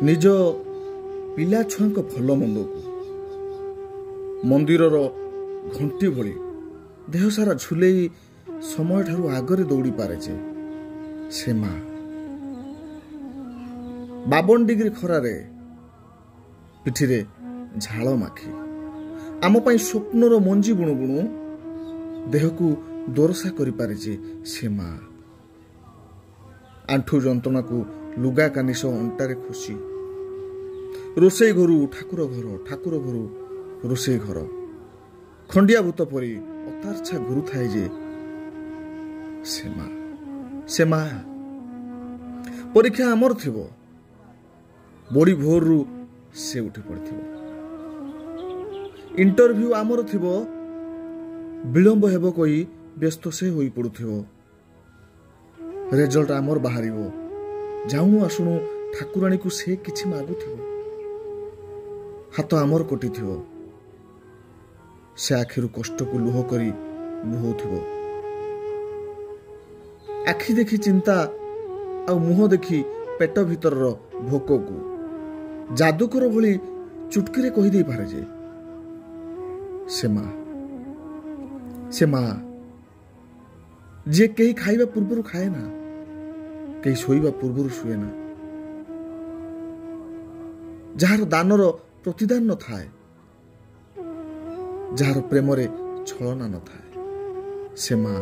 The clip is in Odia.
ନିଜ ପିଲା ଛୁଆଙ୍କ ଭଲ ମନ୍ଦକୁ ମନ୍ଦିରର ଘଣ୍ଟି ଭଳି ଦେହ ସାରା ଝୁଲେଇ ସମୟଠାରୁ ଆଗରେ ଦୌଡ଼ି ପାରେଛେ ସେ ମା। 52 ଡିଗ୍ରୀ ଖରାରେ ପିଠିରେ ଝାଳ ମାଖି ଆମ ପାଇଁ ସ୍ୱପ୍ନର ମଞ୍ଜି ବୁଣୁ ବୁଣୁ ଦେହକୁ ଦୋରସା କରିପାରିଛେ ସେ ମା। ଆଣ୍ଠୁ ଯନ୍ତ୍ରଣାକୁ ଲୁଗା କାନିସ ଅଣ୍ଟାରେ ଖୁସି ରୋଷେଇ ଘରୁ ଠାକୁର ଘର, ଠାକୁର ଘରୁ ରୋଷେଇ ଘର, ଖଣ୍ଡିଆ ଭୂତ ପରି ଅତାର୍ଛା ଘୁରୁଥାଏ ଯେ ସେ ମା। ପରୀକ୍ଷା ଆମର ଥିବ, ବଡ଼ି ଭୋରରୁ ସେ ଉଠି ପଡ଼ିଥିବ। ଇଣ୍ଟରଭ୍ୟୁ ଆମର ଥିବ, ବିଳମ୍ବ ହେବ କହି ବ୍ୟସ୍ତ ସେ ହୋଇ ପଡ଼ୁଥିବ। ରେଜଲ୍ଟ ଆମର ବାହାରିବ, ଯାଉଣୁ ଆସୁଣୁ ଠାକୁରାଣୀକୁ ସେ କିଛି ମାଗୁଥିବ। ହାତ ଆମର କଟିଥିବ, ସେ ଆଖିରୁ କଷ୍ଟକୁ ଲୁହ କରି ବୁହଉଥିବ। ଆଖି ଦେଖି ଚିନ୍ତା ଆଉ ମୁହଁ ଦେଖି ପେଟ ଭିତରର ଭୋକକୁ ଯାଦୁକର ଭଳି ଚୁଟକିରେ କହିଦେଇପାରେ ଯେ ସେ ମା ଯିଏ କେହି ଖାଇବା ପୂର୍ବରୁ ଖାଏ ନା, କେହି ଶୋଇବା ପୂର୍ବରୁ ଶୁଏ ନା, ଯାହାର ଦାନର ପ୍ରତିଦାନ ନଥାଏ, ଯାହାର ପ୍ରେମରେ ଛଳନା ନଥାଏ, ସେ ମା।